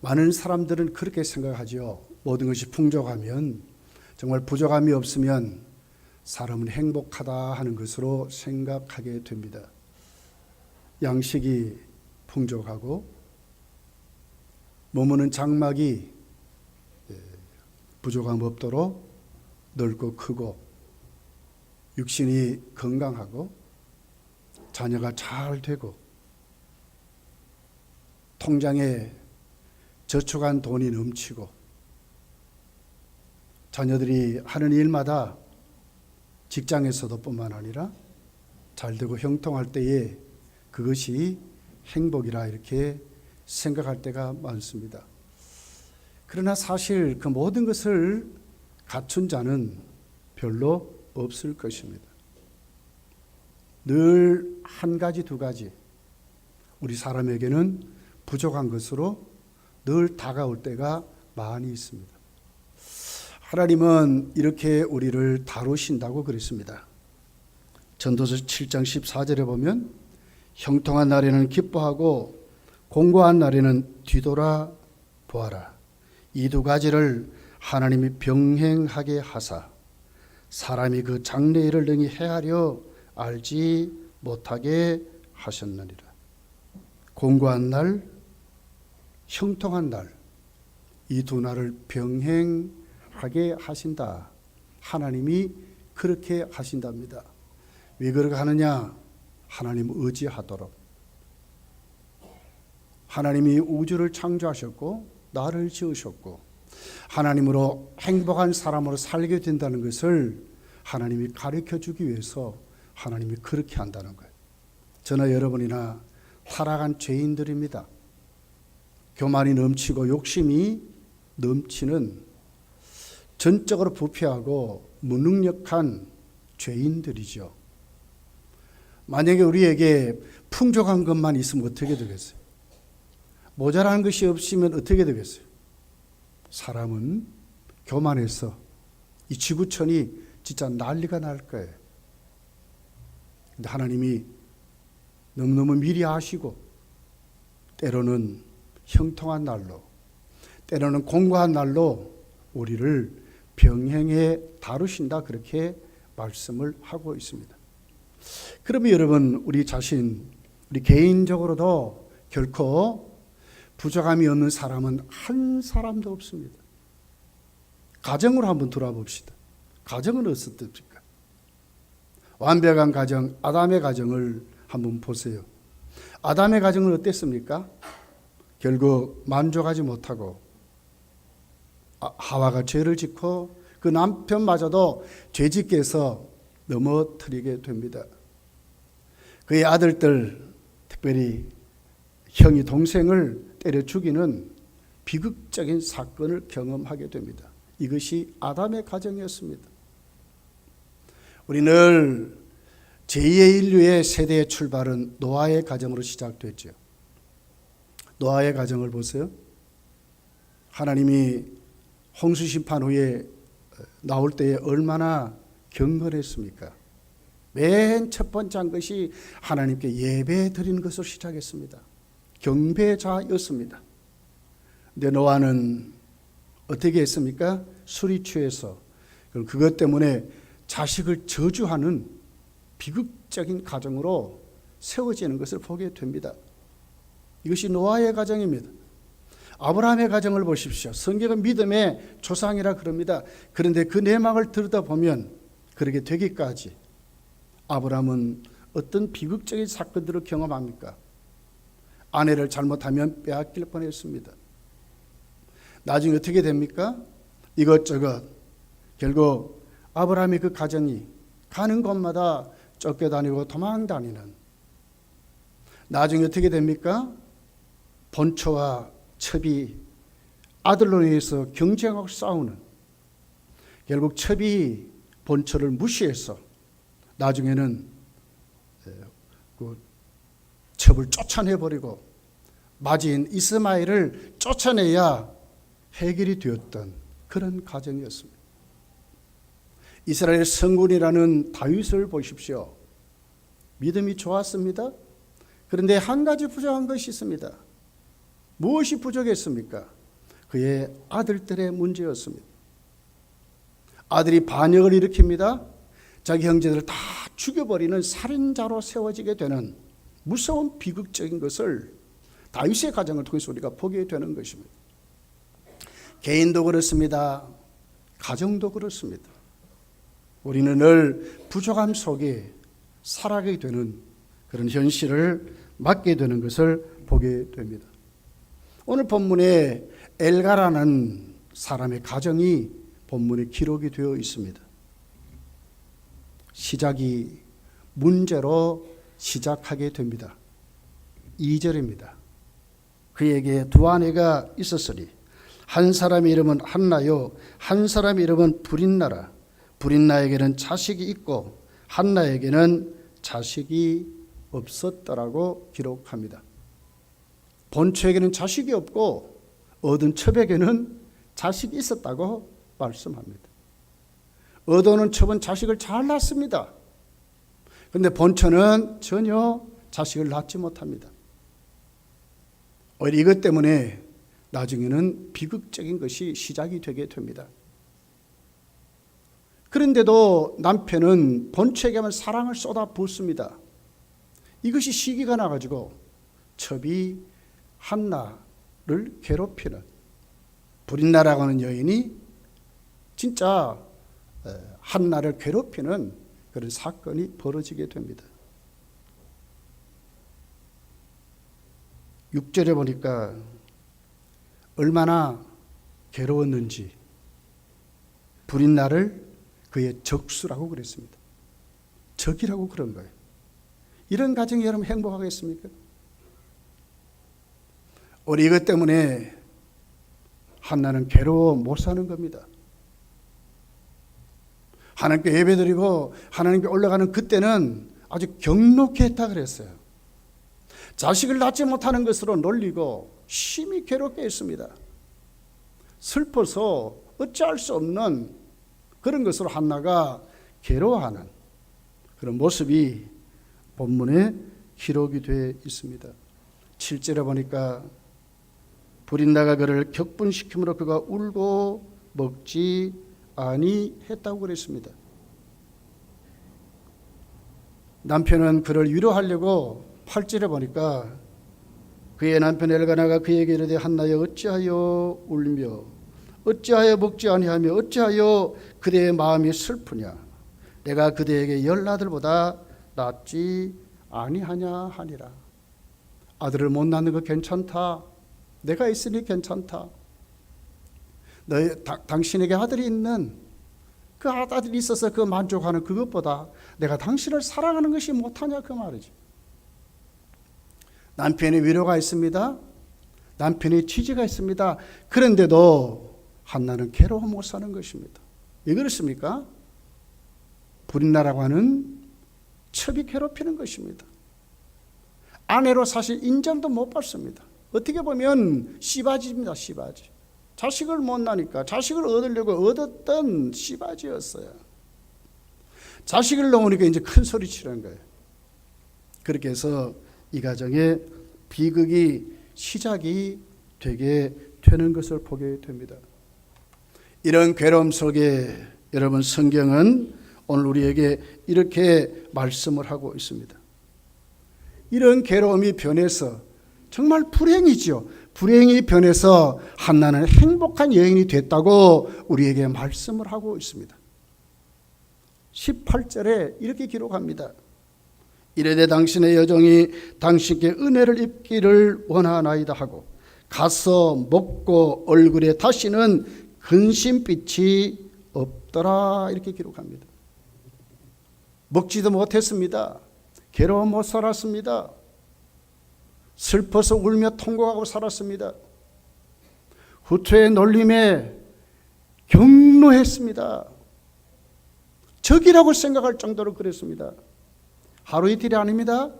많은 사람들은 그렇게 생각하죠. 모든 것이 풍족하면, 정말 부족함이 없으면 사람은 행복하다 하는 것으로 생각하게 됩니다. 양식이 풍족하고 머무는 장막이 부족함 없도록 넓고 크고 육신이 건강하고 자녀가 잘 되고 통장에 저축한 돈이 넘치고 자녀들이 하는 일마다 직장에서도 뿐만 아니라 잘 되고 형통할 때에 그것이 행복이라 이렇게 생각할 때가 많습니다. 그러나 사실 그 모든 것을 갖춘 자는 별로 없을 것입니다. 늘 한 가지 두 가지 우리 사람에게는 부족한 것으로 늘 다가올 때가 많이 있습니다. 하나님은 이렇게 우리를 다루신다고 그랬습니다. 전도서 7장 14절에 보면 형통한 날에는 기뻐하고 공고한 날에는 뒤돌아 보아라. 이 두 가지를 하나님이 병행하게 하사 사람이 그 장래일을 능히 헤아려 알지 못하게 하셨느니라. 공고한 날, 형통한 날, 이 두 날을 병행하게 하신다. 하나님이 그렇게 하신답니다. 왜 그렇게 하느냐? 하나님 의지하도록. 하나님이 우주를 창조하셨고 나를 지으셨고 하나님으로 행복한 사람으로 살게 된다는 것을 하나님이 가르쳐 주기 위해서 하나님이 그렇게 한다는 거예요. 저나 여러분이나 타락한 죄인들입니다. 교만이 넘치고 욕심이 넘치는 전적으로 부패하고 무능력한 죄인들이죠. 만약에 우리에게 풍족한 것만 있으면 어떻게 되겠어요? 모자란 것이 없으면 어떻게 되겠어요? 사람은 교만해서 이 지구촌이 진짜 난리가 날 거예요. 근데 하나님이 너무너무 미리 아시고 때로는 형통한 날로 때로는 공고한 날로 우리를 병행해 다루신다 그렇게 말씀을 하고 있습니다. 그러면 여러분 우리 자신 우리 개인적으로도 결코 부족함이 없는 사람은 한 사람도 없습니다. 가정으로 한번 돌아봅시다. 가정은 어떻습니까? 완벽한 가정, 아담의 가정을 한번 보세요. 아담의 가정은 어땠습니까? 결국 만족하지 못하고 하와가 죄를 짓고 그 남편마저도 죄짓게 해서 넘어뜨리게 됩니다. 그의 아들들, 특별히 형이 동생을 때려 죽이는 비극적인 사건을 경험하게 됩니다. 이것이 아담의 가정이었습니다. 우리 늘 제2의 인류의 세대의 출발은 노아의 가정으로 시작됐죠. 노아의 가정을 보세요. 하나님이 홍수 심판 후에 나올 때에 얼마나 경건했습니까? 맨 첫 번째 한 것이 하나님께 예배 드리는 것으로 시작했습니다. 경배자였습니다. 근데 노아는 어떻게 했습니까? 술이 취해서 그것 때문에 자식을 저주하는 비극적인 가정으로 세워지는 것을 보게 됩니다. 이것이 노아의 가정입니다. 아브라함의 가정을 보십시오. 성경은 믿음의 조상이라 그럽니다. 그런데 그 내막을 들여다보면 그렇게 되기까지 아브라함은 어떤 비극적인 사건들을 경험합니까? 아내를 잘못하면 빼앗길 뻔했습니다. 나중에 어떻게 됩니까? 이것저것 결국 아브라함의 그 가정이 가는 곳마다 쫓겨다니고 도망다니는, 나중에 어떻게 됩니까? 본초와 첩이 아들로 인해서 경쟁하고 싸우는, 결국 첩이 본초를 무시해서 나중에는 그 첩을 쫓아내버리고 맞이인 이스마엘을 쫓아내야 해결이 되었던 그런 가정이었습니다. 이스라엘 성군이라는 다윗을 보십시오. 믿음이 좋았습니다. 그런데 한 가지 부족한 것이 있습니다. 무엇이 부족했습니까? 그의 아들들의 문제였습니다. 아들이 반역을 일으킵니다. 자기 형제들을 다 죽여버리는 살인자로 세워지게 되는 무서운 비극적인 것을 다윗의 가정을 통해서 우리가 보게 되는 것입니다. 개인도 그렇습니다. 가정도 그렇습니다. 우리는 늘 부족함 속에 살아가게 되는 그런 현실을 맞게 되는 것을 보게 됩니다. 오늘 본문에 엘가라는 사람의 가정이 본문에 기록이 되어 있습니다. 시작이 문제로 시작하게 됩니다. 2절입니다. 그에게 두 아내가 있었으니 한 사람의 이름은 한나요 한 사람의 이름은 브린나라. 브린나에게는 자식이 있고 한나에게는 자식이 없었더라고 기록합니다. 본처에게는 자식이 없고 얻은 첩에게는 자식이 있었다고 말씀합니다. 얻어오는 첩은 자식을 잘 낳습니다. 그런데 본처는 전혀 자식을 낳지 못합니다. 오히려 이것 때문에 나중에는 비극적인 것이 시작이 되게 됩니다. 그런데도 남편은 본처에게만 사랑을 쏟아붓습니다. 이것이 시기가 나가지고 첩이 한나를 괴롭히는, 브린나라고 하는 여인이 진짜 한나를 괴롭히는 그런 사건이 벌어지게 됩니다. 6절에 보니까 얼마나 괴로웠는지 브린나를 그의 적수라고 그랬습니다. 적이라고 그런 거예요. 이런 가정이 여러분 행복하겠습니까? 우리 이것 때문에 한나는 괴로워 못 사는 겁니다. 하나님께 예배드리고 하나님께 올라가는 그때는 아주 경록히 했다 그랬어요. 자식을 낳지 못하는 것으로 놀리고 심히 괴롭게 했습니다. 슬퍼서 어찌할 수 없는 그런 것으로 한나가 괴로워하는 그런 모습이 본문에 기록이 되어 있습니다. 7절에 보니까 브린나가 그를 격분시키므로 그가 울고 먹지 아니했다고 그랬습니다. 남편은 그를 위로하려고 8절에 보니까 그의 남편 엘가나가 그에게 이르되 한나여 어찌하여 울며 어찌하여 먹지 아니하며 어찌하여 그대의 마음이 슬프냐 내가 그대에게 10아들보다 낫지 아니하냐 하니라. 아들을 못 낳는 거 괜찮다. 내가 있으니 괜찮다. 당신에게 아들이 있는 그 아들이 있어서 그 만족하는 그것보다 내가 당신을 사랑하는 것이 못하냐 그 말이지. 남편의 위로가 있습니다. 남편의 지지가 있습니다. 그런데도 한나는 괴로워 못 사는 것입니다. 왜 그렇습니까? 브린나라고 하는 첩이 괴롭히는 것입니다. 아내로 사실 인정도 못 받습니다. 어떻게 보면 씨바지입니다. 씨바지. 자식을 못 낳으니까 자식을 얻으려고 얻었던 씨바지였어요. 자식을 낳으니까 이제 큰 소리 치는 거예요. 그렇게 해서 이 가정의 비극이 시작이 되게 되는 것을 보게 됩니다. 이런 괴로움 속에 여러분 성경은 오늘 우리에게 이렇게 말씀을 하고 있습니다. 이런 괴로움이 변해서 정말 불행이죠. 불행이 변해서 한나는 행복한 여인이 됐다고 우리에게 말씀을 하고 있습니다. 18절에 이렇게 기록합니다. 이르되 당신의 여종이 당신께 은혜를 입기를 원하나이다 하고 가서 먹고 얼굴에 다시는 근심빛이 없더라 이렇게 기록합니다. 먹지도 못했습니다. 괴로워 못 살았습니다. 슬퍼서 울며 통곡하고 살았습니다. 후퇴의 놀림에 경노했습니다. 적이라고 생각할 정도로 그랬습니다. 하루 이틀이 아닙니다.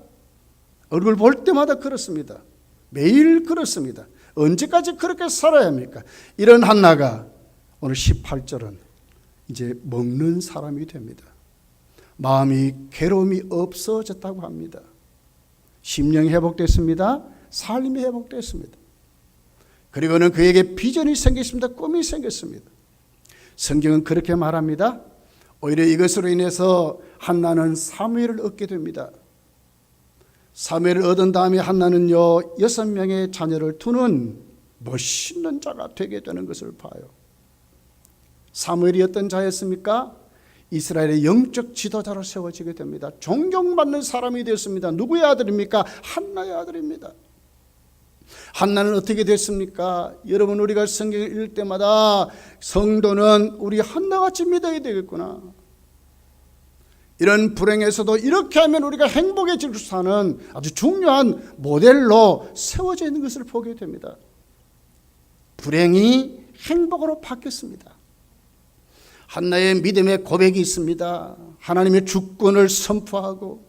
얼굴 볼 때마다 그렇습니다. 매일 그렇습니다. 언제까지 그렇게 살아야 합니까? 이런 한나가 오늘 18절은 이제 먹는 사람이 됩니다. 마음이 괴로움이 없어졌다고 합니다. 심령이 회복됐습니다. 삶이 회복됐습니다. 그리고는 그에게 비전이 생겼습니다. 꿈이 생겼습니다. 성경은 그렇게 말합니다. 오히려 이것으로 인해서 한나는 사무엘을 얻게 됩니다. 사무엘을 얻은 다음에 한나는요 6명의 자녀를 두는 멋있는 자가 되게 되는 것을 봐요. 사무엘이 어떤 자였습니까? 이스라엘의 영적 지도자로 세워지게 됩니다. 존경받는 사람이 되었습니다. 누구의 아들입니까? 한나의 아들입니다. 한나는 어떻게 됐습니까? 여러분, 우리가 성경을 읽을 때마다 성도는 우리 한나같이 믿어야 되겠구나. 이런 불행에서도 이렇게 하면 우리가 행복해질 수 사는 아주 중요한 모델로 세워져 있는 것을 보게 됩니다. 불행이 행복으로 바뀌었습니다. 한나의 믿음의 고백이 있습니다. 하나님의 주권을 선포하고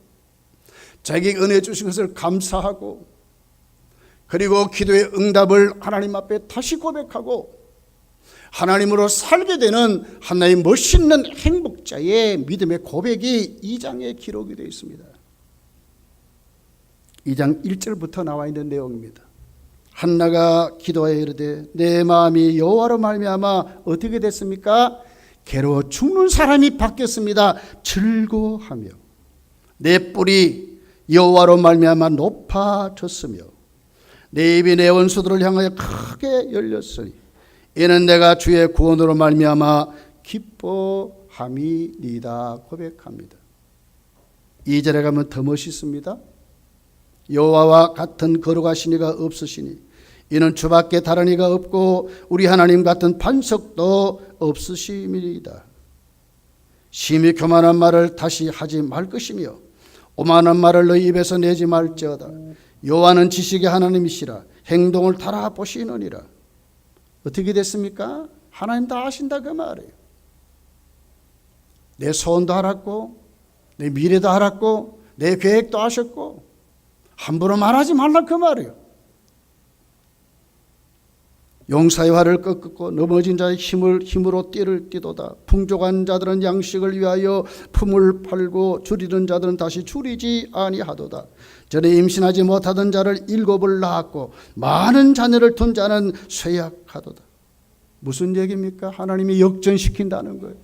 자기에게 은혜 주신 것을 감사하고 그리고 기도의 응답을 하나님 앞에 다시 고백하고 하나님으로 살게 되는 한나의 멋있는 행복자의 믿음의 고백이 2장에 기록이 되어 있습니다. 2장 1절부터 나와 있는 내용입니다. 한나가 기도하여 이르되 내 마음이 여호와로 말미암아 어떻게 됐습니까? 괴로워 죽는 사람이 바뀌었습니다. 즐거워하며 내 뿔이 여호와로 말미암아 높아졌으며 내 입이 내 원수들을 향하여 크게 열렸으니 이는 내가 주의 구원으로 말미암아 기뻐함이니이다 고백합니다. 2절에 가면 더 멋있습니다. 여호와와 같은 거룩하신 이가 없으시니 이는 주밖에 다른 이가 없고 우리 하나님 같은 반석도 없으심이니이다. 심히 교만한 말을 다시 하지 말 것이며 오만한 말을 너희 입에서 내지 말지어다. 여호와는 지식의 하나님이시라 행동을 달아보시느니라. 어떻게 됐습니까? 하나님 다 아신다 그 말이에요. 내 소원도 알았고 내 미래도 알았고 내 계획도 아셨고 함부로 말하지 말라 그 말이에요. 용사의 활을 꺾고 넘어진 자의 힘으로 띠를 띠도다. 풍족한 자들은 양식을 위하여 품을 팔고 줄이는 자들은 다시 줄이지 아니하도다. 전에 임신하지 못하던 자를 7을 낳았고 많은 자녀를 둔 자는 쇠약하도다. 무슨 얘기입니까? 하나님이 역전시킨다는 거예요.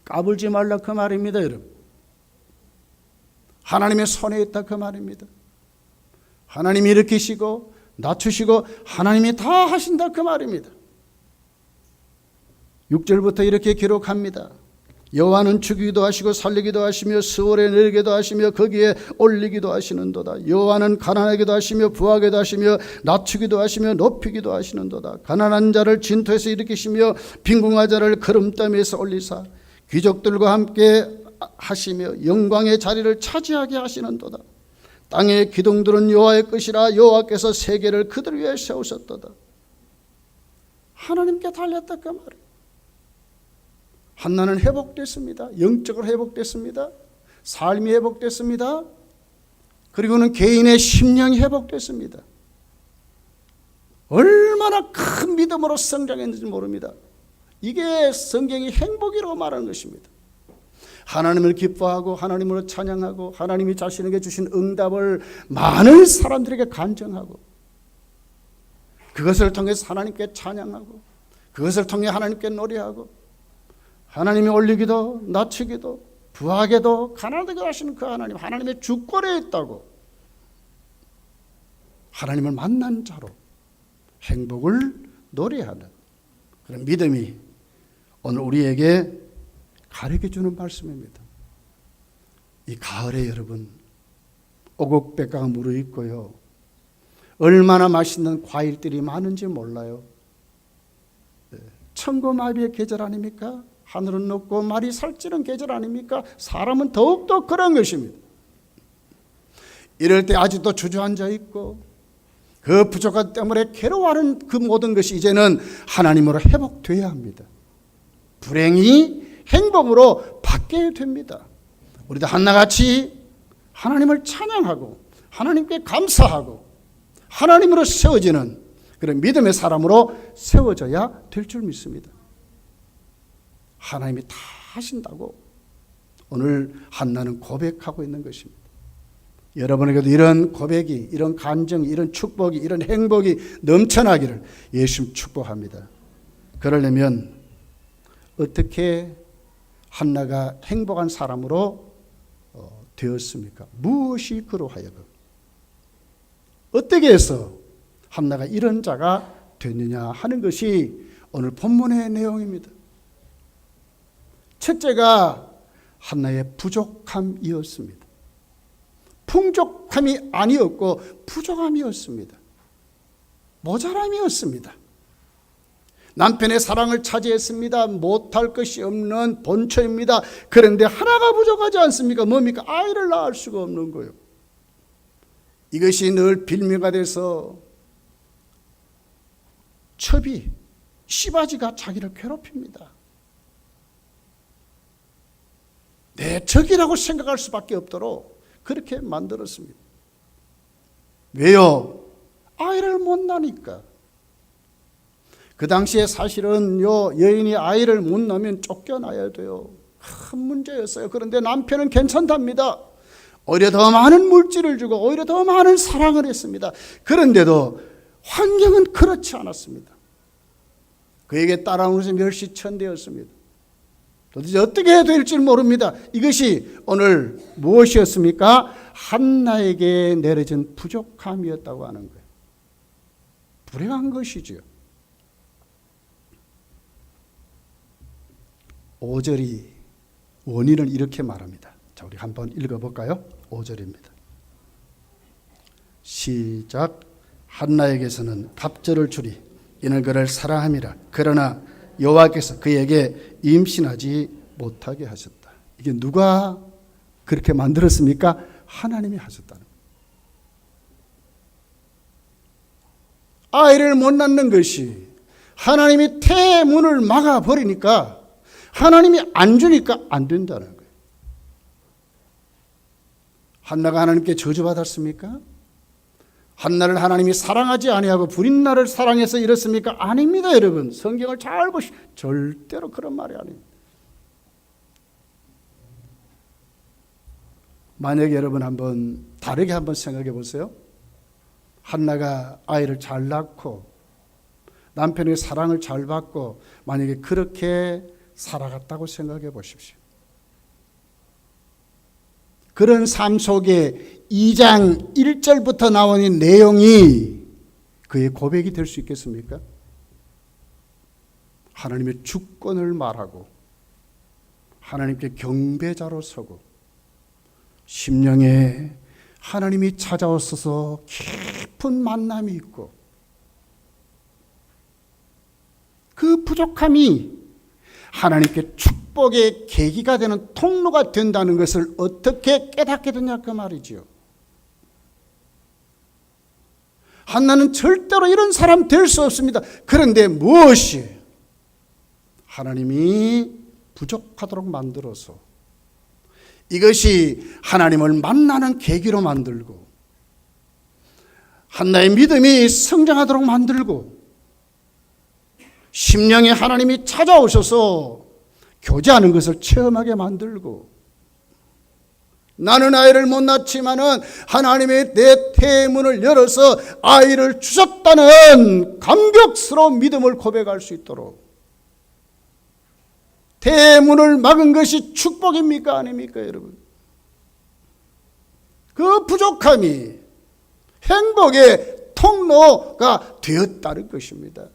까불지 말라 그 말입니다. 여러분, 하나님의 손에 있다 그 말입니다. 하나님이 일으키시고 낮추시고 하나님이 다 하신다 그 말입니다. 6절부터 이렇게 기록합니다. 여호와는 죽이기도 하시고 살리기도 하시며 스월에 내리기도 하시며 거기에 올리기도 하시는도다. 여호와는 가난하기도 하시며 부하게도 하시며 낮추기도 하시며 높이기도 하시는도다. 가난한 자를 진토에서 일으키시며 빈궁한 자를 거름더미에서 올리사 귀족들과 함께 하시며 영광의 자리를 차지하게 하시는도다. 땅의 기둥들은 여호와의 것이라 여호와께서 세계를 그들 위에 세우셨도다. 하나님께 달렸다 그 말이에요. 한나는 회복됐습니다. 영적으로 회복됐습니다. 삶이 회복됐습니다. 그리고는 개인의 심령이 회복됐습니다. 얼마나 큰 믿음으로 성장했는지 모릅니다. 이게 성경이 행복이라고 말하는 것입니다. 하나님을 기뻐하고 하나님으로 찬양하고 하나님이 자신에게 주신 응답을 많은 사람들에게 간증하고 그것을 통해서 하나님께 찬양하고 그것을 통해 하나님께 노래하고 하나님이 올리기도 낮추기도 부하게도 가난하게 하시는 그 하나님, 하나님의 주권에 있다고 하나님을 만난 자로 행복을 노래하는 그런 믿음이 오늘 우리에게 가르쳐주는 말씀입니다. 이 가을에 여러분 오곡백과가 무르익고요. 얼마나 맛있는 과일들이 많은지 몰라요. 천고마비의 계절 아닙니까? 하늘은 높고 말이 살찌는 계절 아닙니까? 사람은 더욱더 그런 것입니다. 이럴 때 아직도 주저앉아 있고 그 부족함 때문에 괴로워하는 그 모든 것이 이제는 하나님으로 회복돼야 합니다. 불행이 행복으로 바뀌어야 됩니다. 우리도 한나같이 하나님을 찬양하고 하나님께 감사하고 하나님으로 세워지는 그런 믿음의 사람으로 세워져야 될 줄 믿습니다. 하나님이 다 하신다고 오늘 한나는 고백하고 있는 것입니다. 여러분에게도 이런 고백이, 이런 간증이, 이런 축복이, 이런 행복이 넘쳐나기를 예수님 축복합니다. 그러려면 어떻게 한나가 행복한 사람으로 되었습니까? 무엇이 그로 하여금 어떻게 해서 한나가 이런 자가 됐느냐 하는 것이 오늘 본문의 내용입니다. 첫째가 한나의 부족함이었습니다. 풍족함이 아니었고 부족함이었습니다. 모자람이었습니다. 남편의 사랑을 차지했습니다. 못할 것이 없는 본처입니다. 그런데 하나가 부족하지 않습니까? 뭡니까? 아이를 낳을 수가 없는 거예요. 이것이 늘 빌미가 돼서 첩이, 씨바지가 자기를 괴롭힙니다. 내 적이라고 생각할 수밖에 없도록 그렇게 만들었습니다. 왜요? 아이를 못 낳으니까. 그 당시에 사실은 여인이 아이를 못 낳으면 쫓겨나야 돼요. 큰 문제였어요. 그런데 남편은 괜찮답니다. 오히려 더 많은 물질을 주고 오히려 더 많은 사랑을 했습니다. 그런데도 환경은 그렇지 않았습니다. 그에게 따라오는 것이 멸시천대였습니다. 도대체 어떻게 해야 될지 모릅니다. 이것이 오늘 무엇이었습니까? 한나에게 내려진 부족함이었다고 하는 거예요. 불행한 것이죠. 5절이 원인을 이렇게 말합니다. 자, 우리 한번 읽어볼까요? 5절입니다. 시작. 한나에게서는 갑절을 주리 이는 그를 사랑함이라. 그러나 여호와께서 그에게 임신하지 못하게 하셨다. 이게 누가 그렇게 만들었습니까? 하나님이 하셨다는 거예요. 아이를 못 낳는 것이 하나님이 태문을 막아버리니까 하나님이 안 주니까 안 된다는 거예요. 한나가 하나님께 저주받았습니까? 한나를 하나님이 사랑하지 아니하고 브릿나를 사랑해서 이렇습니까? 아닙니다, 여러분. 성경을 잘 보시오. 절대로 그런 말이 아닙니다. 만약에 여러분 한번 다르게 한번 생각해 보세요. 한나가 아이를 잘 낳고 남편의 사랑을 잘 받고 만약에 그렇게 살아갔다고 생각해 보십시오. 그런 삶 속에 2장 1절부터 나오는 내용이 그의 고백이 될 수 있겠습니까? 하나님의 주권을 말하고 하나님께 경배자로 서고 심령에 하나님이 찾아오셔서 깊은 만남이 있고 그 부족함이 하나님께 축복의 계기가 되는 통로가 된다는 것을 어떻게 깨닫게 되냐 그 말이죠. 한나는 절대로 이런 사람 될 수 없습니다. 그런데 무엇이 하나님이 부족하도록 만들어서 이것이 하나님을 만나는 계기로 만들고 한나의 믿음이 성장하도록 만들고 심령에 하나님이 찾아오셔서 교제하는 것을 체험하게 만들고 나는 아이를 못 낳지만은 하나님의 내 태문을 열어서 아이를 주셨다는 감격스러운 믿음을 고백할 수 있도록 태문을 막은 것이 축복입니까? 아닙니까, 여러분? 그 부족함이 행복의 통로가 되었다는 것입니다.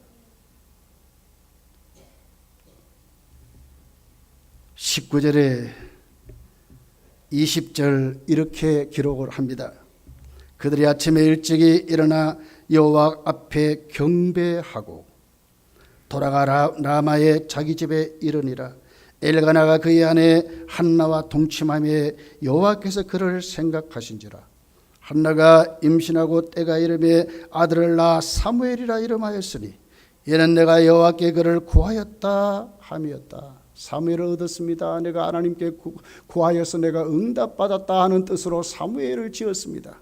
19절에 20절 이렇게 기록을 합니다. 그들이 아침에 일찍이 일어나 여호와 앞에 경배하고 돌아가 라마의 자기 집에 이르니라. 엘가나가 그의 아내 한나와 동침하며 여호와께서 그를 생각하신지라. 한나가 임신하고 때가 이르매 아들을 낳아 사무엘이라 이름하였으니 이는 내가 여호와께 그를 구하였다 함이었다. 사무엘을 얻었습니다. 내가 하나님께 구하여서 내가 응답받았다 하는 뜻으로 사무엘을 지었습니다.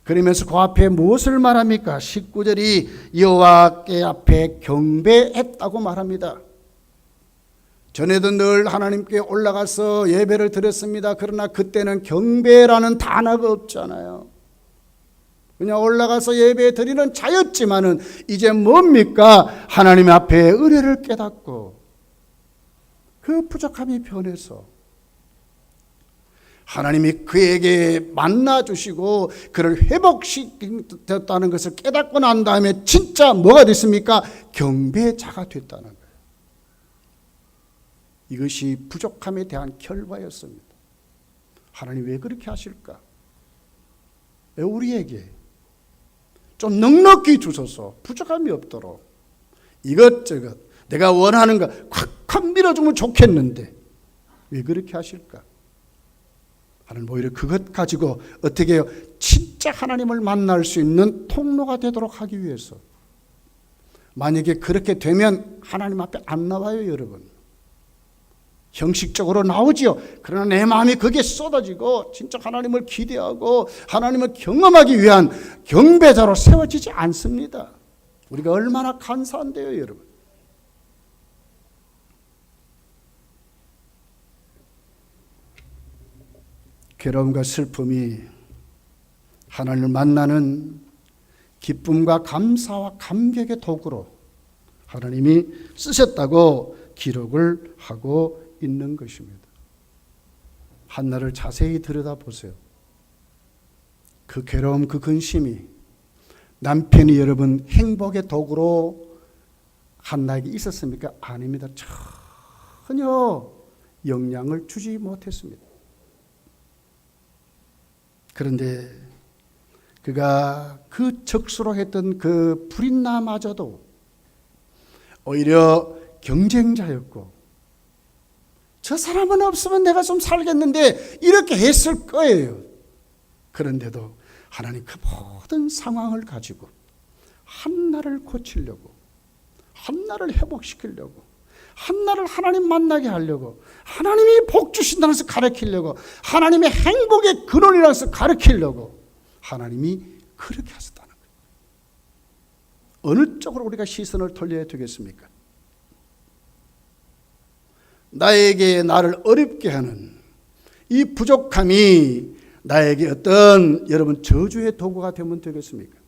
그러면서 그 앞에 무엇을 말합니까? 19절이 여호와께 앞에 경배했다고 말합니다. 전에도 늘 하나님께 올라가서 예배를 드렸습니다. 그러나 그때는 경배라는 단어가 없잖아요. 그냥 올라가서 예배 드리는 자였지만은 이제 뭡니까? 하나님 앞에 은혜를 깨닫고 그 부족함이 변해서 하나님이 그에게 만나주시고 그를 회복시켰다는 것을 깨닫고 난 다음에 진짜 뭐가 됐습니까? 경배자가 됐다는 거예요. 이것이 부족함에 대한 결과였습니다. 하나님 왜 그렇게 하실까? 왜 우리에게 좀 넉넉히 주셔서 부족함이 없도록 이것저것 내가 원하는 거 콱콱 밀어주면 좋겠는데 왜 그렇게 하실까? 하나님 오히려 그것 가지고 어떻게 해요? 진짜 하나님을 만날 수 있는 통로가 되도록 하기 위해서. 만약에 그렇게 되면 하나님 앞에 안 나와요, 여러분. 형식적으로 나오지요. 그러나 내 마음이 거기에 쏟아지고 진짜 하나님을 기대하고 하나님을 경험하기 위한 경배자로 세워지지 않습니다. 우리가 얼마나 감사한데요, 여러분. 괴로움과 슬픔이 하나님을 만나는 기쁨과 감사와 감격의 도구로 하나님이 쓰셨다고 기록을 하고 있는 것입니다. 한나를 자세히 들여다보세요. 그 괴로움, 그 근심이 남편이 여러분 행복의 도구로 한나에게 있었습니까? 아닙니다. 전혀 영향을 주지 못했습니다. 그런데 그가 그 적수로 했던 그 불인나마저도 오히려 경쟁자였고 저 사람은 없으면 내가 좀 살겠는데 이렇게 했을 거예요. 그런데도 하나님 그 모든 상황을 가지고 한나를 고치려고, 한나를 회복시키려고, 한나를 하나님 만나게 하려고, 하나님이 복 주신다는 것을 가르치려고, 하나님의 행복의 근원이라는 것을 가르치려고 하나님이 그렇게 하셨다는 거예요. 어느 쪽으로 우리가 시선을 돌려야 되겠습니까? 나에게 나를 어렵게 하는 이 부족함이 나에게 어떤 여러분 저주의 도구가 되면 되겠습니까?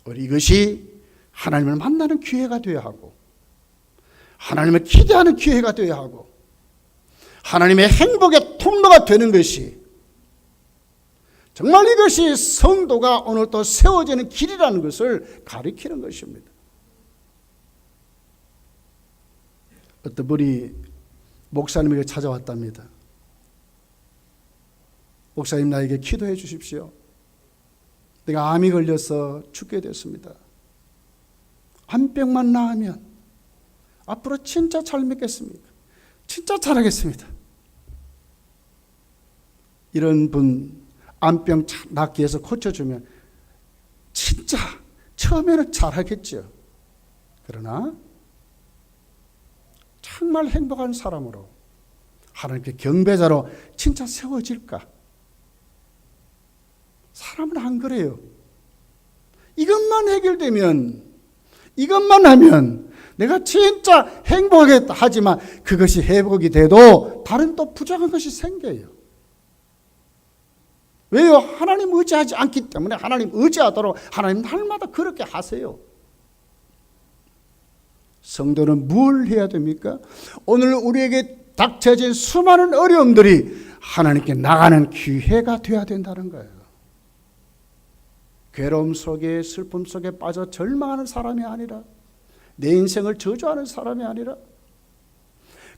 우리 이것이 하나님을 만나는 기회가 되어야 하고 하나님을 기대하는 기회가 되어야 하고 하나님의 행복의 통로가 되는 것이 정말 이것이 성도가 오늘 또 세워지는 길이라는 것을 가리키는 것입니다. 어떤 분이 목사님에게 찾아왔답니다. 목사님, 나에게 기도해 주십시오. 내가 암이 걸려서 죽게 됐습니다. 암병만 나으면 앞으로 진짜 잘 믿겠습니까? 진짜 잘하겠습니다. 이런 분 암병 낫기 위해서 고쳐주면 진짜 처음에는 잘하겠죠. 그러나 정말 행복한 사람으로 하나님께 경배자로 진짜 세워질까? 사람은 안 그래요. 이것만 해결되면, 이것만 하면 내가 진짜 행복하겠다 하지만 그것이 회복이 돼도 다른 또 부족한 것이 생겨요. 왜요? 하나님 의지하지 않기 때문에 하나님 의지하도록 하나님 날마다 그렇게 하세요. 성도는 뭘 해야 됩니까? 오늘 우리에게 닥쳐진 수많은 어려움들이 하나님께 나가는 기회가 되어야 된다는 거예요. 괴로움 속에 슬픔 속에 빠져 절망하는 사람이 아니라 내 인생을 저주하는 사람이 아니라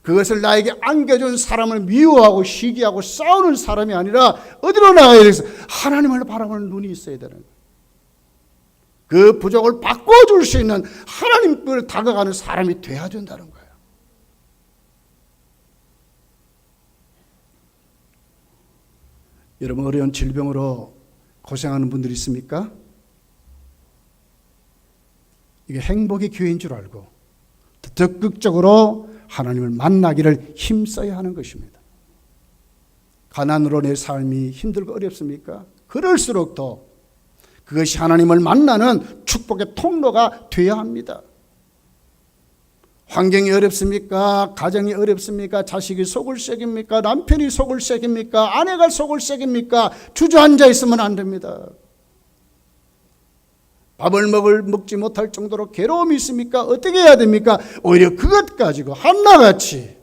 그것을 나에게 안겨준 사람을 미워하고 시기하고 싸우는 사람이 아니라 어디로 나가야 되겠어? 하나님을 바라보는 눈이 있어야 되는 거예요. 그 부족을 바꿔줄 수 있는 하나님을 다가가는 사람이 돼야 된다는 거예요. 여러분, 어려운 질병으로 고생하는 분들이 있습니까? 이게 행복의 기회인 줄 알고 적극적으로 하나님을 만나기를 힘써야 하는 것입니다. 가난으로 내 삶이 힘들고 어렵습니까? 그럴수록 더 그것이 하나님을 만나는 축복의 통로가 되어야 합니다. 환경이 어렵습니까? 가정이 어렵습니까? 자식이 속을 새깁니까? 남편이 속을 새깁니까? 아내가 속을 새깁니까? 주저앉아 있으면 안 됩니다. 밥을 먹지 못할 정도로 괴로움이 있습니까? 어떻게 해야 됩니까? 오히려 그것 가지고 한나같이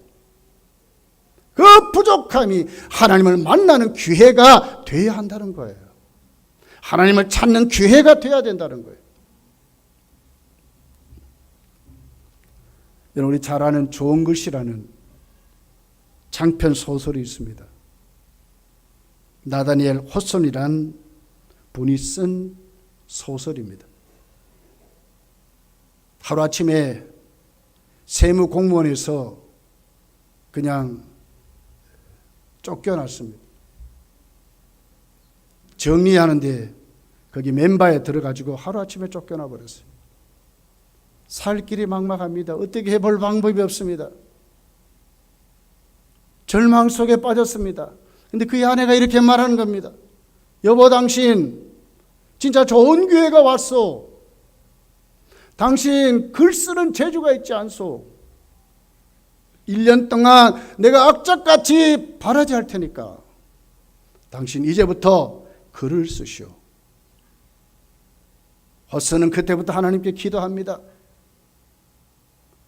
그 부족함이 하나님을 만나는 기회가 되어야 한다는 거예요. 하나님을 찾는 기회가 되어야 된다는 거예요. 여러분, 우리 잘 아는 좋은 글씨라는 장편 소설이 있습니다. 나다니엘 호손이란 분이 쓴 소설입니다. 하루아침에 세무공무원에서 그냥 쫓겨났습니다. 정리하는데 거기 멤버에 들어가지고 하루아침에 쫓겨나 버렸어요. 살 길이 막막합니다. 어떻게 해볼 방법이 없습니다. 절망 속에 빠졌습니다. 근데 그의 아내가 이렇게 말하는 겁니다. 여보, 당신 진짜 좋은 기회가 왔어. 당신 글 쓰는 재주가 있지 않소. 1년 동안 내가 악착같이 바라지 할 테니까 당신 이제부터 글을 쓰시오. 호스는 그때부터 하나님께 기도합니다.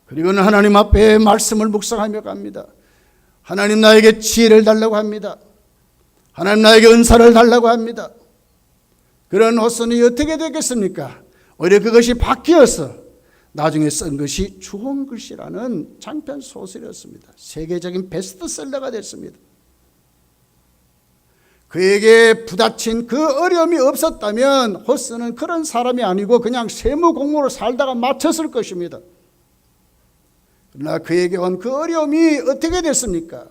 그리고는 하나님 앞에 말씀을 묵상하며 갑니다. 하나님, 나에게 지혜를 달라고 합니다. 하나님, 나에게 은사를 달라고 합니다. 그런 호스는 어떻게 되겠습니까? 오히려 그것이 바뀌어서 나중에 쓴 것이 좋은 글씨라는 장편 소설이었습니다. 세계적인 베스트셀러가 됐습니다. 그에게 부딪힌 그 어려움이 없었다면 호스는 그런 사람이 아니고 그냥 세무공무로 살다가 마쳤을 것입니다. 그러나 그에게 온 그 어려움이 어떻게 됐습니까?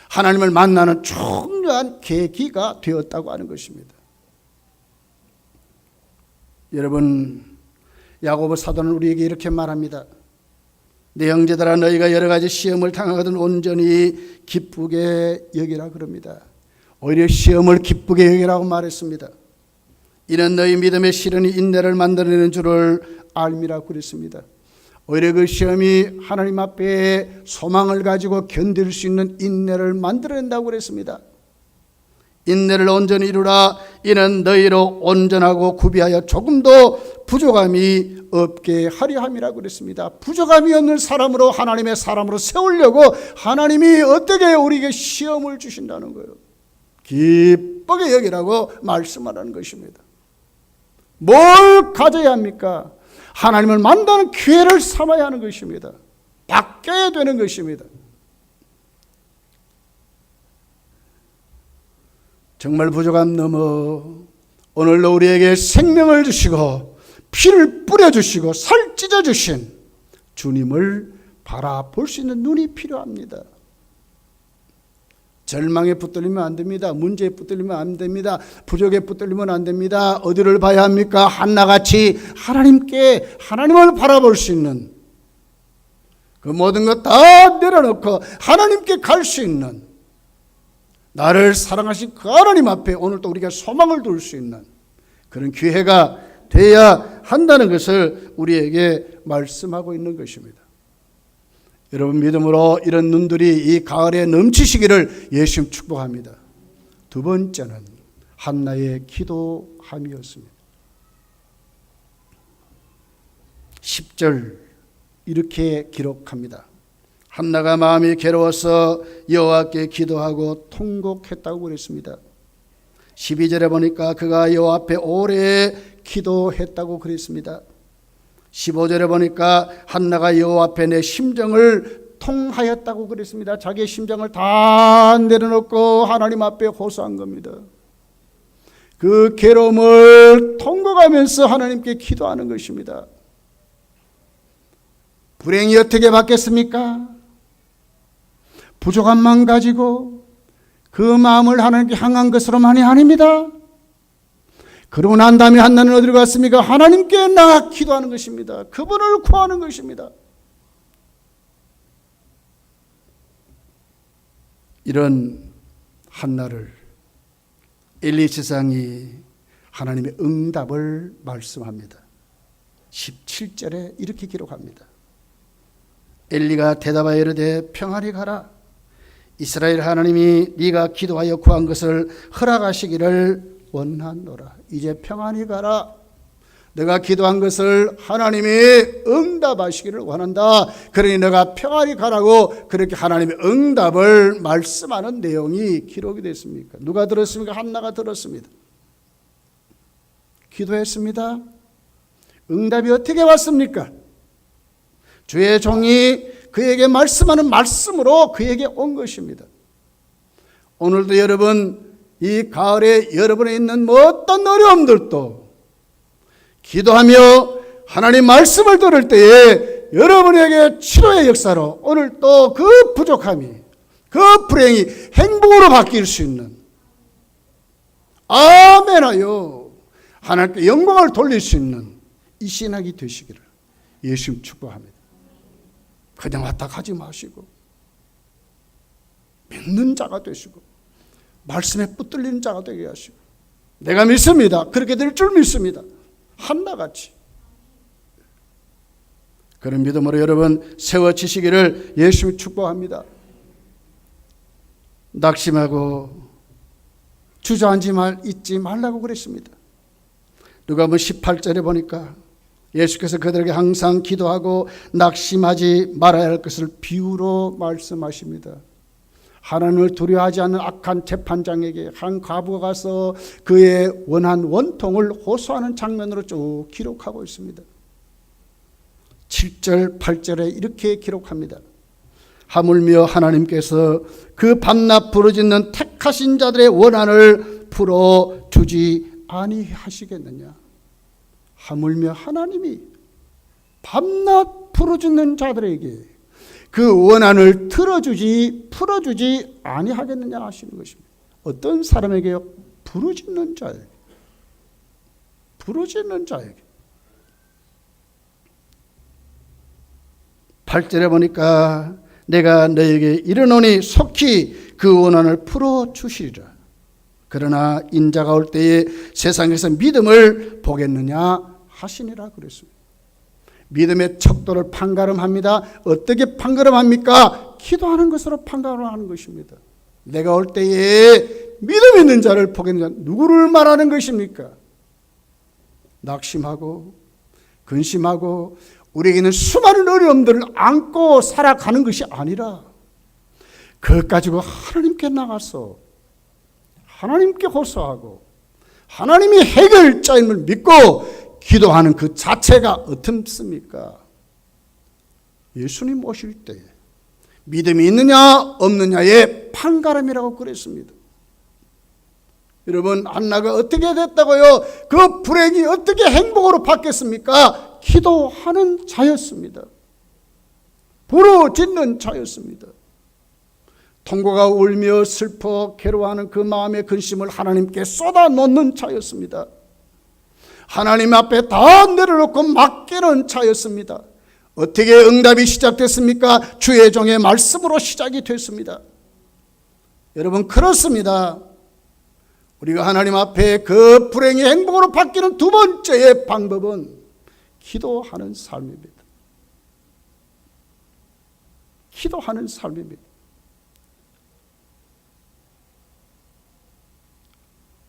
하나님을 만나는 중요한 계기가 되었다고 하는 것입니다. 여러분, 야고보 사도는 우리에게 이렇게 말합니다. 내 형제들아, 너희가 여러 가지 시험을 당하거든 온전히 기쁘게 여기라 그럽니다. 오히려 시험을 기쁘게 여기라고 말했습니다. 이는 너희 믿음의 시련이 인내를 만들어내는 줄을 알미라고 그랬습니다. 오히려 그 시험이 하나님 앞에 소망을 가지고 견딜 수 있는 인내를 만들어낸다고 그랬습니다. 인내를 온전히 이루라. 이는 너희로 온전하고 구비하여 조금도 부족함이 없게 하려 함이라고 그랬습니다. 부족함이 없는 사람으로, 하나님의 사람으로 세우려고 하나님이 어떻게 우리에게 시험을 주신다는 거예요. 기쁘게 여기라고 말씀하라는 것입니다. 뭘 가져야 합니까? 하나님을 만나는 기회를 삼아야 하는 것입니다. 바뀌어야 되는 것입니다. 정말 부족함 넘어 오늘도 우리에게 생명을 주시고 피를 뿌려주시고 살 찢어주신 주님을 바라볼 수 있는 눈이 필요합니다. 절망에 붙들리면 안 됩니다. 문제에 붙들리면 안 됩니다. 부족에 붙들리면 안 됩니다. 어디를 봐야 합니까? 한나같이 하나님을 바라볼 수 있는, 그 모든 것 다 내려놓고 하나님께 갈 수 있는, 나를 사랑하신 그 하나님 앞에 오늘도 우리가 소망을 둘 수 있는 그런 기회가 돼야 한다는 것을 우리에게 말씀하고 있는 것입니다. 여러분, 믿음으로 이런 눈들이 이 가을에 넘치시기를 예수님 축복합니다. 두 번째는 한나의 기도함이었습니다. 10절 이렇게 기록합니다. 한나가 마음이 괴로워서 여호와께 기도하고 통곡했다고 그랬습니다. 12절에 보니까 그가 여호와 앞에 오래 기도했다고 그랬습니다. 15절에 보니까 한나가 여호와 앞에 내 심정을 통하였다고 그랬습니다. 자기의 심정을 다 내려놓고 하나님 앞에 호소한 겁니다. 그 괴로움을 통곡하면서 하나님께 기도하는 것입니다. 불행이 어떻게 받겠습니까? 부족함만 가지고 그 마음을 하나님께 향한 것으로만이 아닙니다. 그러고 난 다음에 한나는 어디로 갔습니까? 하나님께 나가 기도하는 것입니다. 그분을 구하는 것입니다. 이런 한나를 엘리 제사장이 하나님의 응답을 말씀합니다. 17절에 이렇게 기록합니다. 엘리가 대답하여 이르되 평안히 가라. 이스라엘 하나님이 네가 기도하여 구한 것을 허락하시기를 원하노라. 이제 평안히 가라. 내가 기도한 것을 하나님이 응답하시기를 원한다. 그러니 내가 평안히 가라고 그렇게 하나님의 응답을 말씀하는 내용이 기록이 됐습니까? 누가 들었습니까? 한나가 들었습니다. 기도했습니다. 응답이 어떻게 왔습니까? 주의 종이 그에게 말씀하는 말씀으로 그에게 온 것입니다. 오늘도 여러분, 이 가을에 여러분에 있는 어떤 어려움들도 기도하며 하나님 말씀을 들을 때에 여러분에게 치료의 역사로 오늘 또 그 부족함이, 그 불행이 행복으로 바뀔 수 있는, 아멘하여 하나님께 영광을 돌릴 수 있는 이 신학이 되시기를 예수님 축복합니다. 그냥 왔다 가지 마시고 믿는 자가 되시고 말씀에 붙들리는 자가 되게 하시고, 내가 믿습니다. 그렇게 될 줄 믿습니다. 한나같이 그런 믿음으로 여러분 세워지시기를 예수님 축복합니다. 낙심하고 주저앉지 있지 말라고 그랬습니다. 누가복음 18절에 보니까 예수께서 그들에게 항상 기도하고 낙심하지 말아야 할 것을 비유로 말씀하십니다. 하나님을 두려워하지 않는 악한 재판장에게 한 과부가 가서 그의 원한 원통을 호소하는 장면으로 쭉 기록하고 있습니다. 7절 8절에 이렇게 기록합니다. 하물며 하나님께서 그 밤낮 부르짖는 택하신 자들의 원한을 풀어주지 아니하시겠느냐. 하물며 하나님이 밤낮 부르짖는 자들에게 그 원한을 풀어주지 아니하겠느냐 하시는 것입니다. 어떤 사람에게요? 부르짖는 자에게. 부르짖는 자에게. 8절에 보니까 내가 너에게 이르노니 속히 그 원한을 풀어주시리라. 그러나 인자가 올 때에 세상에서 믿음을 보겠느냐 하시니라 그랬습니다. 믿음의 척도를 판가름합니다. 어떻게 판가름합니까? 기도하는 것으로 판가름하는 것입니다. 내가 올 때에 믿음 있는 자를 보겠느냐. 누구를 말하는 것입니까? 낙심하고 근심하고 우리에게는 수많은 어려움들을 안고 살아가는 것이 아니라 그것 가지고 하나님께 나가서 하나님께 호소하고 하나님이 해결자임을 믿고 기도하는 그 자체가 어떻습니까? 예수님 오실 때 믿음이 있느냐 없느냐의 판가름이라고 그랬습니다. 여러분, 한나가 어떻게 됐다고요? 그 불행이 어떻게 행복으로 바뀌었습니까? 기도하는 자였습니다. 부르짖는 자였습니다. 통고가 울며 슬퍼 괴로워하는 그 마음의 근심을 하나님께 쏟아놓는 자였습니다. 하나님 앞에 다 내려놓고 맡기는 자였습니다. 어떻게 응답이 시작됐습니까? 주의 종의 말씀으로 시작이 됐습니다. 여러분, 그렇습니다. 우리가 하나님 앞에 그 불행이 행복으로 바뀌는 두 번째의 방법은 기도하는 삶입니다. 기도하는 삶입니다.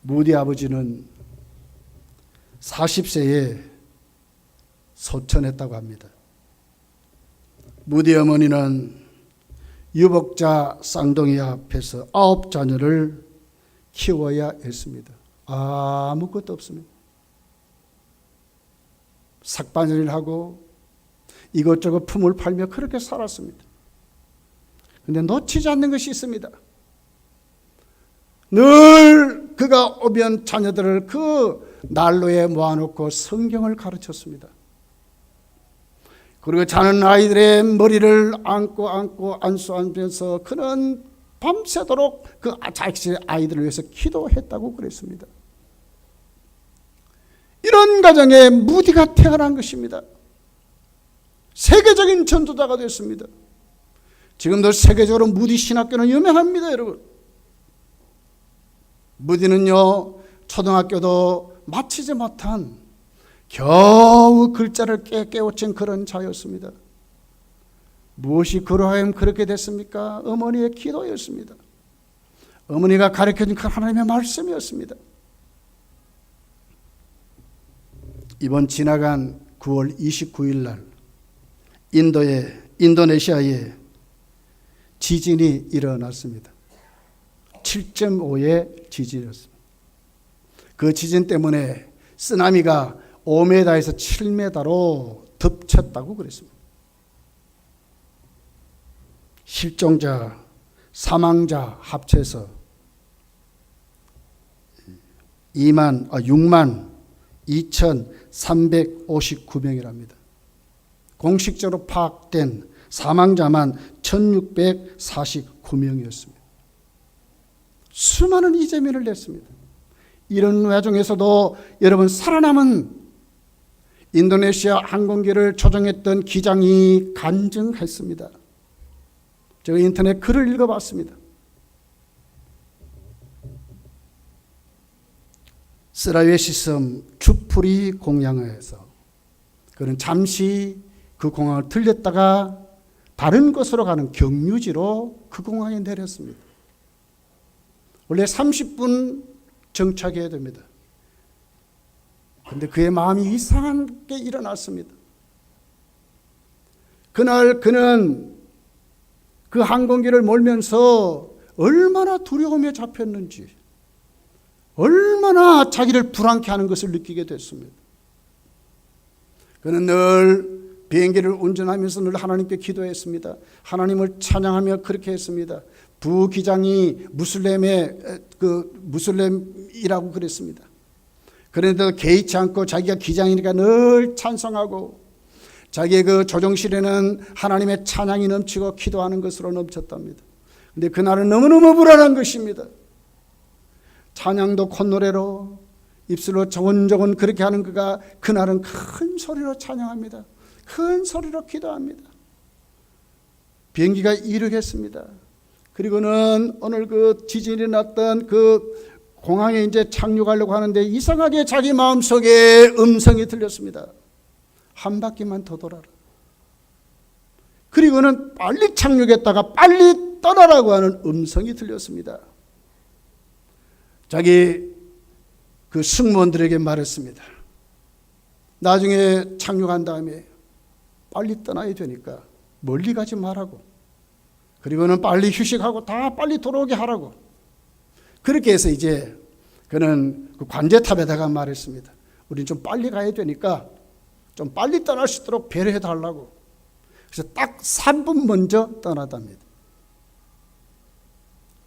무디 아버지는 40세에 소천했다고 합니다. 무디 어머니는 유복자 쌍둥이 앞에서 9자녀를 키워야 했습니다. 아무것도 없습니다. 삭바늘을 하고 이것저것 품을 팔며 그렇게 살았습니다. 그런데 놓치지 않는 것이 있습니다. 늘 그가 오면 자녀들을 그 난로에 모아놓고 성경을 가르쳤습니다. 그리고 자는 아이들의 머리를 안고 안수하면서 그는 밤새도록 그 자식의 아이들을 위해서 기도했다고 그랬습니다. 이런 가정에 무디가 태어난 것입니다. 세계적인 전도자가 됐습니다. 지금도 세계적으로 무디 신학교는 유명합니다, 여러분. 무디는요, 초등학교도 마치지 못한 겨우 글자를 깨우친 그런 자였습니다. 무엇이 그러하여 그렇게 됐습니까? 어머니의 기도였습니다. 어머니가 가르쳐준 그 하나님의 말씀이었습니다. 이번 지나간 9월 29일 날 인도네시아에 지진이 일어났습니다. 7.5의 지진이었습니다. 그 지진 때문에 쓰나미가 5m에서 7m로 덮쳤다고 그랬습니다. 실종자, 사망자 합쳐서 6만 2,359명이랍니다. 공식적으로 파악된 사망자만 1,649명이었습니다. 수많은 이재민을 냈습니다. 이런 와중에서도 여러분 살아남은 인도네시아 항공기를 조종했던 기장이 간증했습니다. 제가 인터넷 글을 읽어봤습니다. 스라웨시섬 주프리 공항에서 그는 잠시 그 공항을 들렸다가 다른 곳으로 가는 경유지로 그 공항에 내렸습니다. 원래 30분 정착해야 됩니다. 그런데 그의 마음이 이상한 게 일어났습니다. 그날 그는 그 항공기를 몰면서 얼마나 두려움에 잡혔는지, 얼마나 자기를 불안케 하는 것을 느끼게 됐습니다. 그는 늘 비행기를 운전하면서 늘 하나님께 기도했습니다. 하나님을 찬양하며 그렇게 했습니다. 부기장이 무슬림이라고 그랬습니다. 그런데도 개의치 않고 자기가 기장이니까 늘 찬송하고 자기의 그 조종실에는 하나님의 찬양이 넘치고 기도하는 것으로 넘쳤답니다. 그런데 그날은 너무너무 불안한 것입니다. 찬양도 콧노래로 입술로 조곤조곤 그렇게 하는 그가 그날은 큰 소리로 찬양합니다. 큰 소리로 기도합니다. 비행기가 이륙했습니다. 그리고는 오늘 그 지진이 났던 그 공항에 이제 착륙하려고 하는데 이상하게 자기 마음속에 음성이 들렸습니다. 한 바퀴만 더 돌아라. 그리고는 빨리 착륙했다가 빨리 떠나라고 하는 음성이 들렸습니다. 자기 그 승무원들에게 말했습니다. 나중에 착륙한 다음에 빨리 떠나야 되니까 멀리 가지 말라고. 그리고는 빨리 휴식하고 다 빨리 돌아오게 하라고. 그렇게 해서 이제 그는 그 관제탑에다가 말했습니다. 우린 좀 빨리 가야 되니까 좀 빨리 떠날 수 있도록 배려해 달라고. 그래서 딱 3분 먼저 떠나답니다.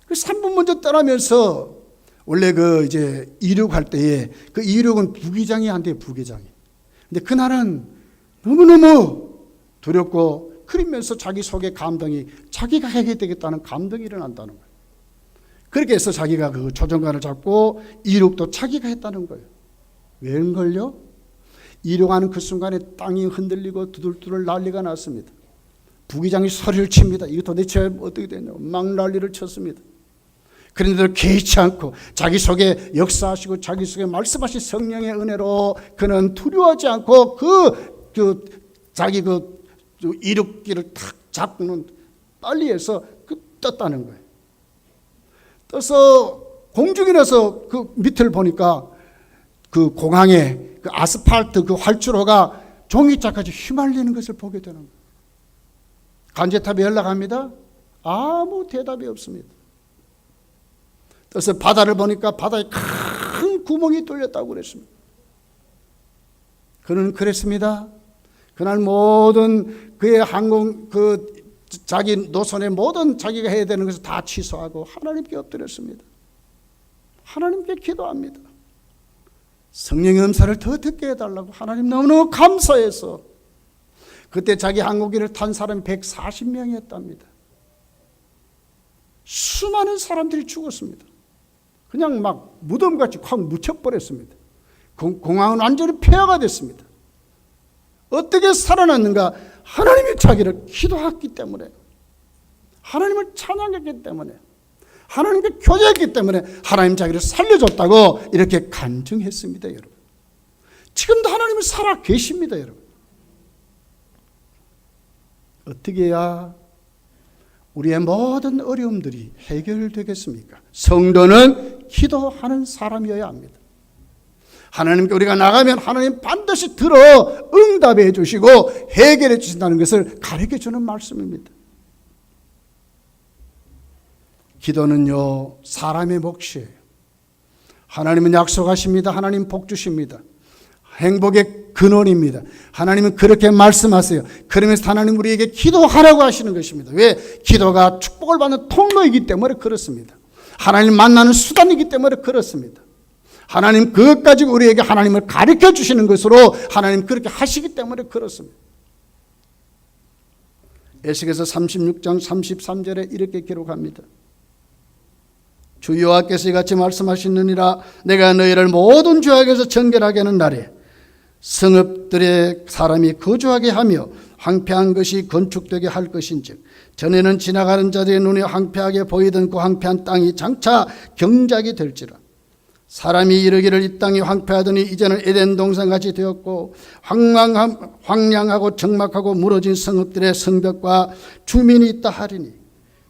그 3분 먼저 떠나면서 원래 그 이제 이륙할 때에 그 이륙은 부기장이 한대요, 부기장이. 근데 그날은 너무너무 두렵고 그러면서 자기 속에 감동이 자기가 해야 되겠다는 감동이 일어난다는 거예요. 그렇게 해서 자기가 그 조종관을 잡고 이륙도 자기가 했다는 거예요. 웬걸요? 이륙하는 그 순간에 땅이 흔들리고 두들두들 난리가 났습니다. 부기장이 소리를 칩니다. 이거 도대체 어떻게 됐냐? 막 난리를 쳤습니다. 그런데도 개의치 않고 자기 속에 역사하시고 자기 속에 말씀하신 성령의 은혜로 그는 두려워하지 않고 자기 이륙기를 탁 잡고는 빨리 해서 떴다는 거예요. 떠서 공중에 나서 그 밑을 보니까 그 공항에 그 아스팔트 그 활주로가 종이짝까지 휘말리는 것을 보게 되는 거예요. 관제탑에 연락합니다. 아무 대답이 없습니다. 떠서 바다를 보니까 바다에 큰 구멍이 뚫렸다고 그랬습니다. 그는 그랬습니다. 그날 모든 그의 자기 노선의 모든 자기가 해야 되는 것을 다 취소하고 하나님께 엎드렸습니다. 하나님께 기도합니다. 성령의 음사를 더 듣게 해달라고 하나님 너무너무 감사해서 그때 자기 항공기를 탄 사람이 140명이었답니다. 수많은 사람들이 죽었습니다. 그냥 막 무덤같이 확 묻혀버렸습니다. 공항은 완전히 폐허가 됐습니다. 어떻게 살아났는가? 하나님이 자기를 기도했기 때문에, 하나님을 찬양했기 때문에, 하나님께 교제했기 때문에 하나님 자기를 살려줬다고 이렇게 간증했습니다. 여러분, 지금도 하나님은 살아 계십니다. 여러분, 어떻게 해야 우리의 모든 어려움들이 해결되겠습니까? 성도는 기도하는 사람이어야 합니다. 하나님께 우리가 나가면 하나님 반드시 들어 응답해 주시고 해결해 주신다는 것을 가르쳐 주는 말씀입니다. 기도는요, 사람의 몫이에요. 하나님은 약속하십니다. 하나님 복 주십니다. 행복의 근원입니다. 하나님은 그렇게 말씀하세요. 그러면서 하나님 우리에게 기도하라고 하시는 것입니다. 왜? 기도가 축복을 받는 통로이기 때문에 그렇습니다. 하나님 만나는 수단이기 때문에 그렇습니다. 하나님 그것 가지고 우리에게 하나님을 가르쳐 주시는 것으로 하나님 그렇게 하시기 때문에 그렇습니다. 에스겔서 36장 33절에 이렇게 기록합니다. 주 여호와께서 이같이 말씀하시느니라. 내가 너희를 모든 죄악에서 정결하게 하는 날에 성읍들의 사람이 거주하게 하며 황폐한 것이 건축되게 할 것인즉 전에는 지나가는 자들의 눈에 황폐하게 보이던 그 황폐한 땅이 장차 경작이 될지라. 사람이 이르기를 이 땅이 황폐하더니 이제는 에덴 동산같이 되었고 황량하고 적막하고 무너진 성읍들의 성벽과 주민이 있다 하리니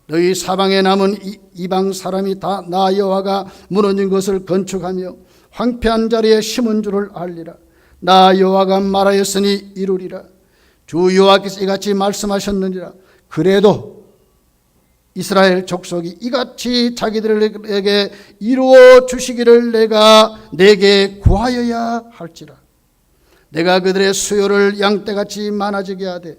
너희 사방에 남은 이방 사람이 다 나 여호와가 무너진 것을 건축하며 황폐한 자리에 심은 줄을 알리라. 나 여호와가 말하였으니 이루리라. 주 여호와께서 이같이 말씀하셨느니라. 그래도 이스라엘 족속이 이같이 자기들에게 이루어 주시기를 내게 구하여야 할지라. 내가 그들의 수요를 양떼같이 많아지게 하되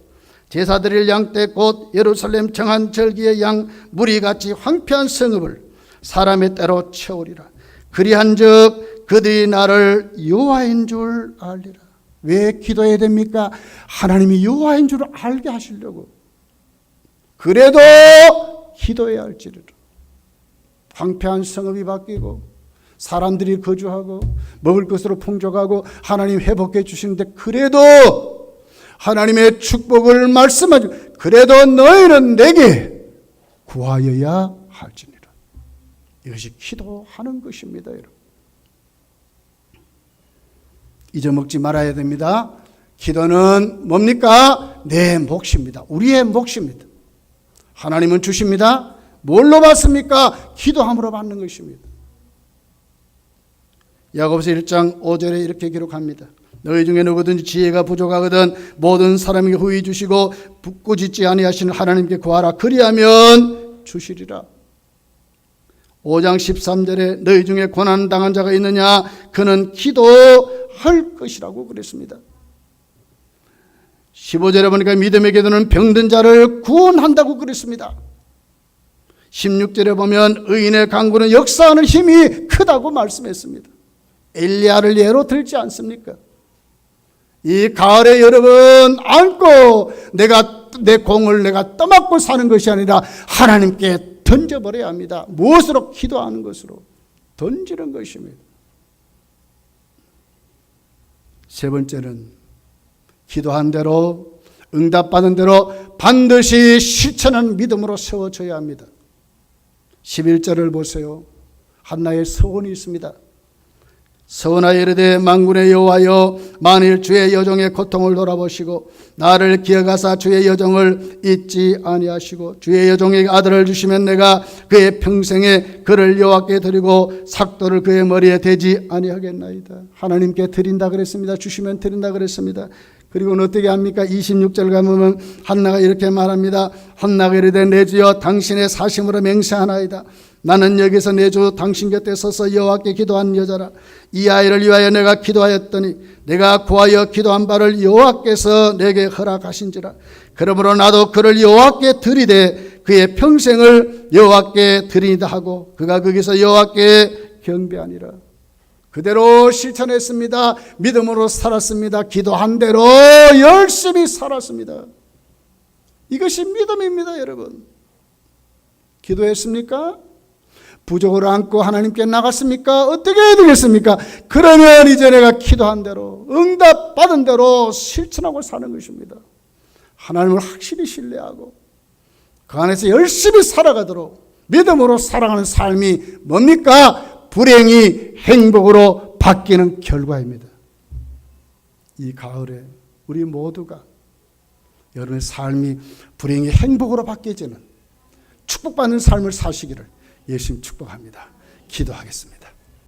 제사드릴 양떼 곧 예루살렘 정한 절기의 양 무리같이 황폐한 성읍을 사람의 때로 채우리라. 그리한즉 그들이 나를 여호와인 줄 알리라. 왜 기도해야 됩니까? 하나님이 여호와인 줄 알게 하시려고. 그래도 기도해야 할지라도. 황폐한 성읍이 바뀌고 사람들이 거주하고 먹을 것으로 풍족하고 하나님 회복해 주시는데 그래도 하나님의 축복을 말씀하죠. 그래도 너희는 내게 구하여야 할지니라. 이것이 기도하는 것입니다, 여러분. 잊어먹지 말아야 됩니다. 기도는 뭡니까? 내 몫입니다. 우리의 몫입니다. 하나님은 주십니다. 뭘로 받습니까? 기도함으로 받는 것입니다. 야고보서 1장 5절에 이렇게 기록합니다. 너희 중에 누구든지 지혜가 부족하거든 모든 사람에게 후히 주시고 부꾸짖지 아니하시는 하나님께 구하라. 그리하면 주시리라. 5장 13절에 너희 중에 고난당한 자가 있느냐? 그는 기도할 것이라고 그랬습니다. 15절에 보니까 믿음의 기도는 병든 자를 구원한다고 그랬습니다. 16절에 보면 의인의 간구는 역사하는 힘이 크다고 말씀했습니다. 엘리야를 예로 들지 않습니까? 이 가을에 여러분 안고 내 공을 내가 떠맡고 사는 것이 아니라 하나님께 던져버려야 합니다. 무엇으로? 기도하는 것으로 던지는 것입니다. 세 번째는 기도한 대로 응답받은 대로 반드시 실천하는 믿음으로 세워져야 합니다. 11절을 보세요. 한나의 서원이 있습니다. 서원하여 이르되 만군의 여호와여 만일 주의 여종의 고통을 돌아보시고 나를 기억하사 주의 여종을 잊지 아니하시고 주의 여종에게 아들을 주시면 내가 그의 평생에 그를 여호와께 드리고 삭도를 그의 머리에 대지 아니하겠나이다. 하나님께 드린다 그랬습니다. 주시면 드린다 그랬습니다. 그리고는 어떻게 합니까? 26절 가보면 한나가 이렇게 말합니다. 한나가 이르되 내 주여 당신의 사심으로 맹세하나이다. 나는 여기서 내 주 당신 곁에 서서 여호와께 기도한 여자라. 이 아이를 위하여 내가 기도하였더니 내가 구하여 기도한 바를 여호와께서 내게 허락하신지라. 그러므로 나도 그를 여호와께 드리되 그의 평생을 여호와께 드리이다 하고 그가 거기서 여호와께 경배하니라. 그대로 실천했습니다. 믿음으로 살았습니다. 기도한 대로 열심히 살았습니다. 이것이 믿음입니다, 여러분. 기도했습니까? 부족을 안고 하나님께 나갔습니까? 어떻게 해야 되겠습니까? 그러면 이제 내가 기도한 대로 응답받은 대로 실천하고 사는 것입니다. 하나님을 확실히 신뢰하고 그 안에서 열심히 살아가도록 믿음으로 살아가는 삶이 뭡니까? 불행이 행복으로 바뀌는 결과입니다. 이 가을에 우리 모두가 여러분의 삶이 불행의 행복으로 바뀌어지는 축복받는 삶을 사시기를 예수님 축복합니다. 기도하겠습니다.